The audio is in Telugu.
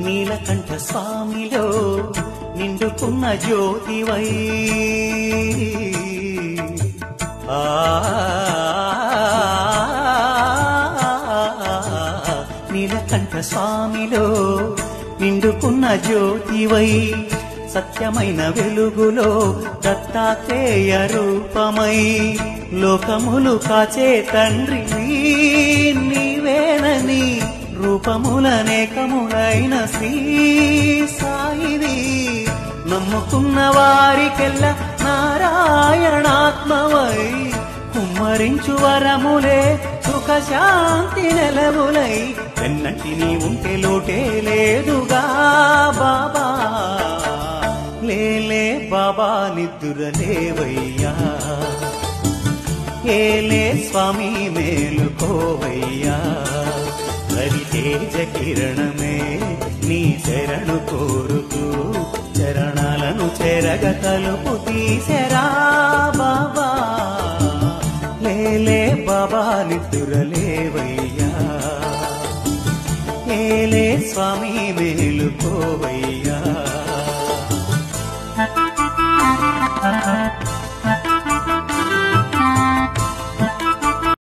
నీలకంఠ స్వామిలో నిండుకున్న జ్యోతివై నీలకంఠ స్వామిలో నిండుకున్న జ్యోతివై సత్యమైన వెలుగులో దత్తాత్రేయ రూపమై లోకములు కాచే తండ్రి నీవేనని రూపములనేకములైన శ్రీ సాయిని నమ్ముకున్న వారికెల్లా నారాయణాత్మవై కుమ్మరించు వరములే సుఖ శాంతి నెలవులై ఎన్నటినీ ఉంటే లోటే లేదుగా బాబా లేలే బాబా నిద్దురలేవయ్యా ఏలే స్వామి మేలుకోవయ్యా హరితేజ కిరణమే నీ శరణు కోరుతూ చరణాలను చెరగ తలుపు తీసెరా బాబా లేలే బాబా నిద్దురలేవయ్యా ఏలే స్వామి మేలుకోవయ్యా